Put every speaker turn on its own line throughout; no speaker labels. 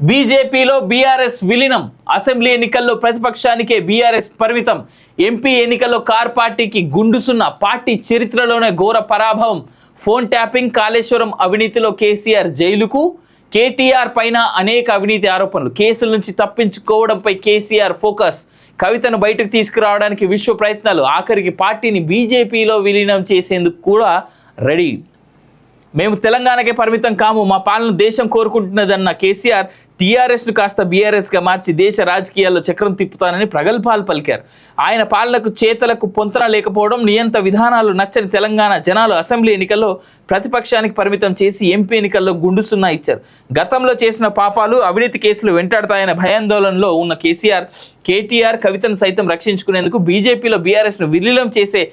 బీజేపీలో బీఆర్ఎస్ విలీనం. అసెంబ్లీ ఎన్నికల్లో ప్రతిపక్షానికే బీఆర్ఎస్ పరిమితం. ఎంపీ ఎన్నికల్లో కార్ పార్టీకి గుండుసున్న. పార్టీ చరిత్రలోనే ఘోర పరాభవం. ఫోన్ ట్యాపింగ్, కాళేశ్వరం అవినీతిలో కేసీఆర్ జైలుకు. కేటీఆర్ పైన అనేక అవినీతి ఆరోపణలు. కేసుల నుంచి తప్పించుకోవడంపై కేసీఆర్ ఫోకస్. కవితను బయటకు తీసుకురావడానికి విశ్వ ప్రయత్నాలు. ఆఖరికి పార్టీని బీజేపీలో విలీనం చేసేందుకు కూడా రెడీ. మేము తెలంగాణకే పరిమితం కాము, మా పాలన దేశం కోరుకుంటున్నదన్న కేసీఆర్ టీఆర్ఎస్ను కాస్త బీఆర్ఎస్గా మార్చి దేశ రాజకీయాల్లో చక్రం తిప్పుతానని ప్రగల్భాలు పలికారు. ఆయన పాలనకు చేతలకు పొంతన లేకపోవడం, నియంత విధానాలు నచ్చని తెలంగాణ జనాలు అసెంబ్లీ ఎన్నికల్లో ప్రతిపక్షానికి పరిమితం చేసి ఎంపీ ఎన్నికల్లో గుండుసున్నా ఇచ్చారు. గతంలో చేసిన పాపాలు, అవినీతి కేసులు వెంటాడతాయనే భయాందోళనలో ఉన్న కేటీఆర్ కవితను సైతం రక్షించుకునేందుకు బీజేపీలో బీఆర్ఎస్ను విలీనం చేసే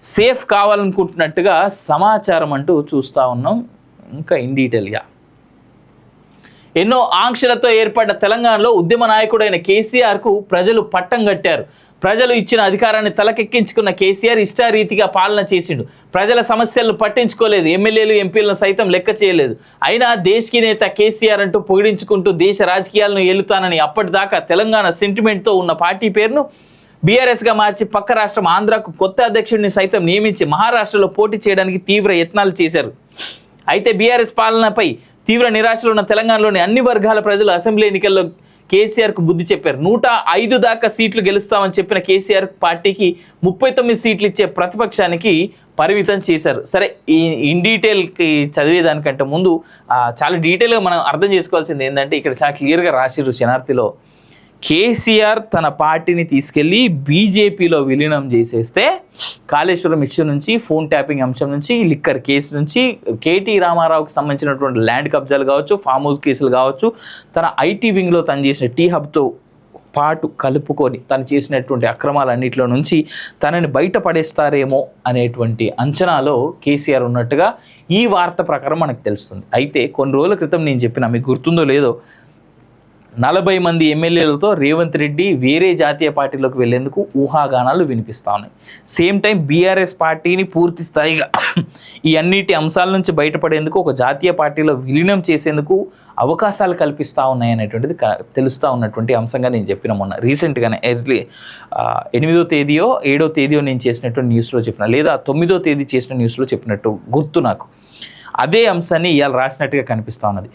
సేఫ్ కావాలనుకుంటున్నట్టుగా సమాచారం అంటూ చూస్తూ ఉన్నాం. ఇంకా ఇన్ డీటెయిల్గా ఎన్నో ఆంక్షలతో ఏర్పడ్డ తెలంగాణలో ఉద్యమ నాయకుడైన కేసీఆర్కు ప్రజలు పట్టం కట్టారు. ప్రజలు ఇచ్చిన అధికారాన్ని తలకెక్కించుకున్న కేసీఆర్ ఇష్టారీతిగా పాలన చేసిండు. ప్రజల సమస్యలను పట్టించుకోలేదు. ఎమ్మెల్యేలు, ఎంపీలను సైతం లెక్క చేయలేదు. అయినా దేశకి నేత కేసీఆర్ అంటూ పొగిడించుకుంటూ దేశ రాజకీయాలను ఏలుతానని అప్పటిదాకా తెలంగాణ సెంటిమెంట్తో ఉన్న పార్టీ పేరును బీఆర్ఎస్గా మార్చి పక్క రాష్ట్రం ఆంధ్రాకు కొత్త అధ్యక్షుడిని సైతం నియమించి మహారాష్ట్రలో పోటీ చేయడానికి తీవ్ర యత్నాలు చేశారు. అయితే బీఆర్ఎస్ పాలనపై తీవ్ర నిరాశలో ఉన్న తెలంగాణలోని అన్ని వర్గాల ప్రజలు అసెంబ్లీ ఎన్నికల్లో కేసీఆర్కు బుద్ధి చెప్పారు. 105 దాకా సీట్లు గెలుస్తామని చెప్పిన కేసీఆర్ పార్టీకి 39 సీట్లు ఇచ్చే ప్రతిపక్షానికి పరిమితం చేశారు. సరే, ఈ ఇన్ డీటెయిల్కి చదివేదానికంటే ముందు చాలా డీటెయిల్గా మనం అర్థం చేసుకోవాల్సింది ఏంటంటే, ఇక్కడ చాలా క్లియర్గా రాసిర్రు శనార్థిలో, కేసీఆర్ తన పార్టీని తీసుకెళ్ళి బీజేపీలో విలీనం చేసేస్తే కాళేశ్వరం ఇష్యూ నుంచి, ఫోన్ ట్యాపింగ్ అంశం నుంచి, లిక్కర్ కేసు నుంచి, కేటీ రామారావుకి సంబంధించినటువంటి ల్యాండ్ కబ్జాలు కావచ్చు, ఫామ్ హౌస్ కేసులు కావచ్చు, తన ఐటీ వింగ్లో తను చేసిన టీ హబ్తో పాటు కలుపుకొని తను చేసినటువంటి అక్రమాలన్నింటిలో నుంచి తనని బయటపడేస్తారేమో అనేటువంటి అంచనాలో కేసీఆర్ ఉన్నట్టుగా ఈ వార్త ప్రకారం మనకు తెలుస్తుంది. అయితే కొన్ని రోజుల క్రితం నేను చెప్పిన, మీకు గుర్తుందో లేదో, 40 మంది ఎమ్మెల్యేలతో రేవంత్ రెడ్డి వేరే జాతీయ పార్టీలోకి వెళ్లేందుకు ఊహాగానాలు వినిపిస్తూ ఉన్నాయి. సేమ్ టైం బీఆర్ఎస్ పార్టీని పూర్తి స్థాయిగా ఈ అన్నిటి అంశాల నుంచి బయటపడేందుకు ఒక జాతీయ పార్టీలో విలీనం చేసేందుకు అవకాశాలు కల్పిస్తూ ఉన్నాయి అనేటువంటిది తెలుస్తూ ఉన్నటువంటి అంశంగా నేను చెప్పిన మొన్న రీసెంట్గానే 8వ తేదీయో 7వ తేదీయో నేను చేసినటువంటి న్యూస్లో చెప్పిన, లేదా 9వ తేదీ చేసిన న్యూస్లో చెప్పినట్టు గుర్తు నాకు. అదే అంశాన్ని ఇవాళ రాసినట్టుగా కనిపిస్తూ ఉన్నది.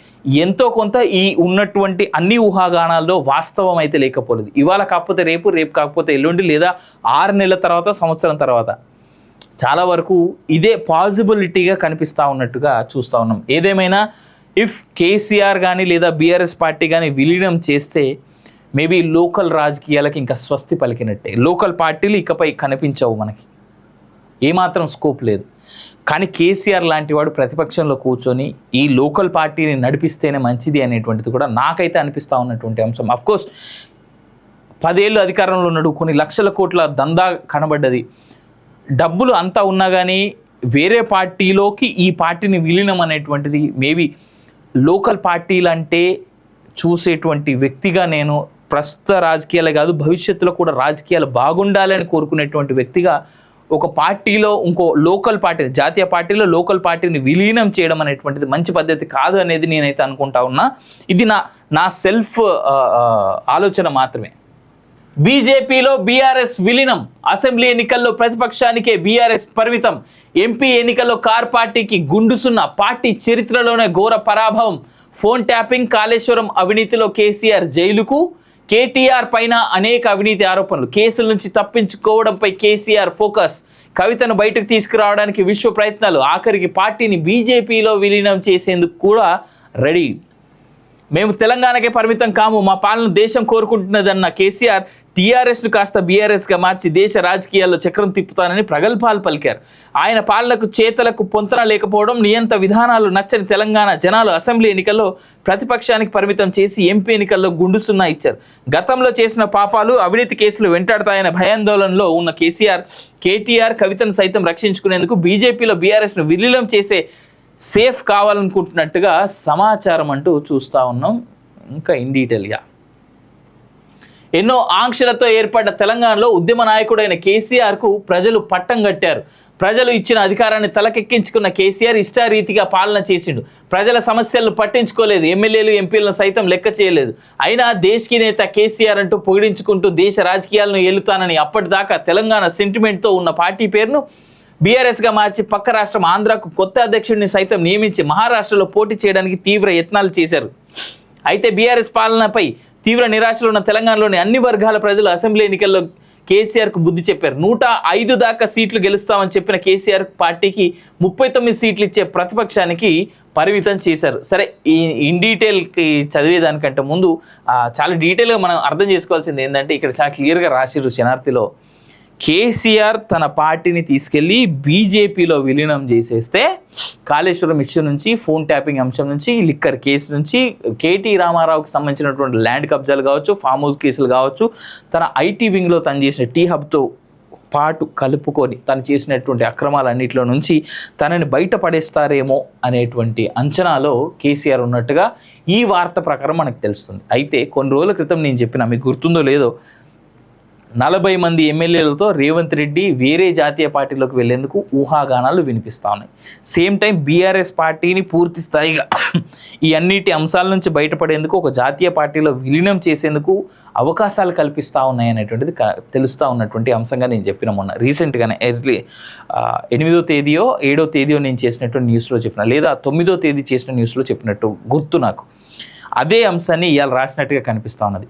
ఎంతో కొంత ఈ ఉన్నటువంటి అన్ని ఊహాగానాల్లో వాస్తవం అయితే లేకపోలేదు. ఇవాళ కాకపోతే రేపు, రేపు కాకపోతే ఎల్లుండి, లేదా 6 నెలల తర్వాత, సంవత్సరం తర్వాత చాలా వరకు ఇదే పాసిబిలిటీగా కనిపిస్తూ ఉన్నట్టుగా చూస్తూ ఉన్నాం. ఏదేమైనా ఇఫ్ కేసీఆర్ కానీ లేదా బీఆర్ఎస్ పార్టీ కానీ విలీనం చేస్తే మేబీ లోకల్ రాజకీయాలకు ఇంకా స్వస్తి పలికినట్టే. లోకల్ పార్టీలు ఇకపై కనిపించవు, మనకి ఏమాత్రం స్కోప్ లేదు. కానీ కేసీఆర్ లాంటి వాడు ప్రతిపక్షంలో కూర్చొని ఈ లోకల్ పార్టీని నడిపిస్తేనే మంచిది అనేటువంటిది కూడా నాకైతే అనిపిస్తూ ఉన్నటువంటి అంశం. అఫ్కోర్స్ 10 ఏళ్ళు అధికారంలో ఉన్నాడు, కొన్ని లక్షల కోట్ల దందా కనబడ్డది, డబ్బులు అంతా ఉన్నా కానీ వేరే పార్టీలోకి ఈ పార్టీని విలీనం అనేటువంటిది మేబీ లోకల్ పార్టీలంటే చూసేటువంటి వ్యక్తిగా, నేను ప్రస్తుత రాజకీయాలే కాదు భవిష్యత్తులో కూడా రాజకీయాలు బాగుండాలని కోరుకునేటువంటి వ్యక్తిగా ఒక పార్టీలో ఇంకో లోకల్ పార్టీ, జాతీయ పార్టీలో లోకల్ పార్టీని విలీనం చేయడం అనేటువంటిది మంచి పద్ధతి కాదు అనేది నేనైతే అనుకుంటా ఉన్నా. ఇది నా సెల్ఫ్ ఆలోచన మాత్రమే. బీజేపీలో బీఆర్ఎస్ విలీనం. అసెంబ్లీ ఎన్నికల్లో ప్రతిపక్షానికే బీఆర్ఎస్ పరిమితం. ఎంపీ ఎన్నికల్లో కార్ పార్టీకి గుండుసున్న. పార్టీ చరిత్రలోనే ఘోర పరాభవం. ఫోన్ ట్యాపింగ్, కాళేశ్వరం అవినీతిలో కేసీఆర్ జైలుకు. కేటీఆర్ పైన అనేక అవినీతి ఆరోపణలు. కేసుల నుంచి తప్పించుకోవడంపై కేసీఆర్ ఫోకస్. కవితను బయటకు తీసుకురావడానికి విశ్వ ప్రయత్నాలు. ఆఖరికి పార్టీని బీజేపీలో విలీనం చేసేందుకు కూడా రెడీ. మేము తెలంగాణకే పరిమితం కాము, మా పాలన దేశం కోరుకుంటున్నదన్న కేసీఆర్ టీఆర్ఎస్ను కాస్త బీఆర్ఎస్గా మార్చి దేశ రాజకీయాల్లో చక్రం తిప్పుతానని ప్రగల్భాలు పలికారు. ఆయన పాలనకు చేతలకు పొంతన లేకపోవడం, నియంత విధానాలు నచ్చని తెలంగాణ జనాలు అసెంబ్లీ ఎన్నికల్లో ప్రతిపక్షానికి పరిమితం చేసి ఎంపీ ఎన్నికల్లో గుండుసున్నా ఇచ్చారు. గతంలో చేసిన పాపాలు, అవినీతి కేసులు వెంటాడతాయనే భయాందోళనలో ఉన్న కేటీఆర్ కవితను సైతం రక్షించుకునేందుకు బీజేపీలో బీఆర్ఎస్ను విలీనం చేసే సేఫ్ కావాలనుకుంటున్నట్టుగా సమాచారం అంటూ చూస్తూ ఉన్నాం. ఇంకా ఇన్ డీటెయిల్గా ఎన్నో ఆంక్షలతో ఏర్పడ్డ తెలంగాణలో ఉద్యమ నాయకుడైన కేసీఆర్కు ప్రజలు పట్టం కట్టారు. ప్రజలు ఇచ్చిన అధికారాన్ని తలకెక్కించుకున్న కేసీఆర్ ఇష్టారీతిగా పాలన చేసిండు. ప్రజల సమస్యలను పట్టించుకోలేదు, ఎమ్మెల్యేలు ఎంపీలను సైతం లెక్క చేయలేదు. అయినా దేశ్కి నేత కేసీఆర్ అంటూ పొగిడించుకుంటూ దేశ రాజకీయాలను ఏలుతానని అప్పటిదాకా తెలంగాణ సెంటిమెంట్తో ఉన్న పార్టీ పేరును బీఆర్ఎస్గా మార్చి పక్క రాష్ట్రం ఆంధ్రాకు కొత్త అధ్యక్షుడిని సైతం నియమించి మహారాష్ట్రలో పోటీ చేయడానికి తీవ్ర యత్నాలు చేశారు. అయితే బీఆర్ఎస్ పాలనపై తీవ్ర నిరాశలో ఉన్న తెలంగాణలోని అన్ని వర్గాల ప్రజలు అసెంబ్లీ ఎన్నికల్లో కేసీఆర్కు బుద్ధి చెప్పారు. 105 దాకా సీట్లు గెలుస్తామని చెప్పిన కేసీఆర్ పార్టీకి 39 సీట్లు ఇచ్చే ప్రతిపక్షానికి పరిమితం చేశారు. సరే, ఈ ఇన్ డీటెయిల్కి చదివేదానికంటే ముందు చాలా డీటెయిల్గా మనం అర్థం చేసుకోవాల్సింది ఏంటంటే ఇక్కడ చాలా క్లియర్గా రాసిర్రు శనార్థిలో, కేసీఆర్ తన పార్టీని తీసుకెళ్ళి బీజేపీలో విలీనం చేసేస్తే కాళేశ్వరం ఇష్యూ నుంచి, ఫోన్ ట్యాపింగ్ అంశం నుంచి, లిక్కర్ కేసు నుంచి, కేటీ రామారావుకి సంబంధించినటువంటి ల్యాండ్ కబ్జాలు కావచ్చు, ఫామ్ హౌస్ కేసులు కావచ్చు, తన ఐటీ వింగ్లో తను చేసిన టీ హబ్తో పాటు కలుపుకొని తను చేసినటువంటి అక్రమాలన్నింటిలో నుంచి తనని బయటపడేస్తారేమో అనేటువంటి అంచనాలో కేసీఆర్ ఉన్నట్టుగా ఈ వార్త ప్రకారం మనకు తెలుస్తుంది. అయితే కొన్ని రోజుల క్రితం నేను చెప్పిన, మీకు గుర్తుందో లేదో, 40 మంది ఎమ్మెల్యేలతో రేవంత్ రెడ్డి వేరే జాతీయ పార్టీలోకి వెళ్లేందుకు ఊహాగానాలు వినిపిస్తూ ఉన్నాయి. సేమ్ టైం బీఆర్ఎస్ పార్టీని పూర్తి స్థాయిగా ఈ అన్నిటి అంశాల నుంచి బయటపడేందుకు ఒక జాతీయ పార్టీలో విలీనం చేసేందుకు అవకాశాలు కల్పిస్తూ ఉన్నాయి అనేటువంటిది తెలుస్తూ ఉన్నటువంటి అంశంగా నేను చెప్పిన మొన్న రీసెంట్గానే 8వ తేదీయో 7వ తేదీయో నేను చేసినటువంటి న్యూస్లో చెప్పిన, లేదా 9వ తేదీ చేసిన న్యూస్లో చెప్పినట్టు గుర్తు నాకు. అదే అంశాన్ని ఇవాళ రాసినట్టుగా కనిపిస్తూ ఉన్నది.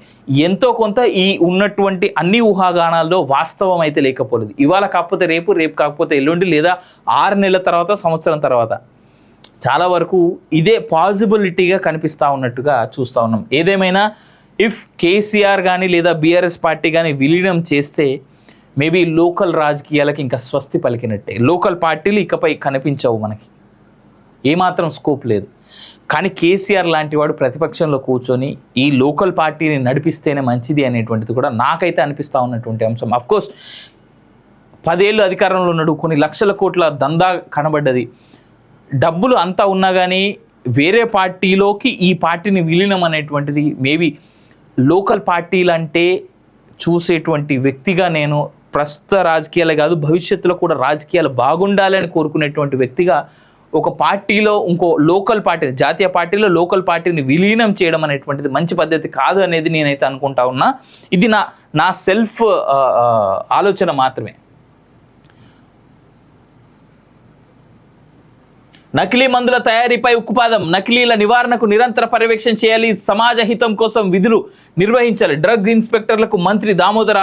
ఎంతో కొంత ఈ ఉన్నటువంటి అన్ని ఊహాగానాల్లో వాస్తవం అయితే లేకపోలేదు. ఇవాళ కాకపోతే రేపు, రేపు కాకపోతే ఎల్లుండి, లేదా 6 నెలల తర్వాత, సంవత్సరం తర్వాత చాలా వరకు ఇదే పాసిబిలిటీగా కనిపిస్తూ ఉన్నట్టుగా చూస్తూ ఉన్నాం. ఏదేమైనా ఇఫ్ కేసీఆర్ కానీ లేదా బీఆర్ఎస్ పార్టీ కానీ విలీనం చేస్తే మేబీ లోకల్ రాజకీయాలకి ఇంకా స్వస్తి పలికినట్టే. లోకల్ పార్టీలు ఇకపై కనిపించవు, మనకి ఏమాత్రం స్కోప్ లేదు. కానీ కేసీఆర్ లాంటి వాడు ప్రతిపక్షంలో కూర్చొని ఈ లోకల్ పార్టీని నడిపిస్తేనే మంచిది అనేటువంటిది కూడా నాకైతే అనిపిస్తూ ఉన్నటువంటి అంశం. అఫ్కోర్స్ 10 ఏళ్ళు అధికారంలో ఉన్నాడు, కొన్ని లక్షల కోట్ల దందా కనబడ్డది, డబ్బులు అంతా ఉన్నా కానీ వేరే పార్టీలోకి ఈ పార్టీని విలీనం అనేటువంటిది మేబీ లోకల్ పార్టీలంటే చూసేటువంటి వ్యక్తిగా, నేను ప్రస్తుత రాజకీయాలే కాదు భవిష్యత్తులో కూడా రాజకీయాలు బాగుండాలని కోరుకునేటువంటి వ్యక్తిగా ఒక పార్టీలో ఇంకో లోకల్ పార్టీ, జాతీయ పార్టీలో లోకల్ పార్టీని విలీనం చేయడం అనేటువంటిది మంచి పద్ధతి కాదు అనేది నేనైతే అనుకుంటా ఉన్నా. ఇది నా సెల్ఫ్ ఆలోచన మాత్రమే. నకిలీ మందుల తయారీపై ఉక్కుపాదం, నకిలీల నివారణకు నిరంతర పర్యవేక్షణ చేయాలి, సమాజ హితం కోసం విధులు నిర్వహించాలి. డ్రగ్ ఇన్స్పెక్టర్లకు మంత్రి దామోదర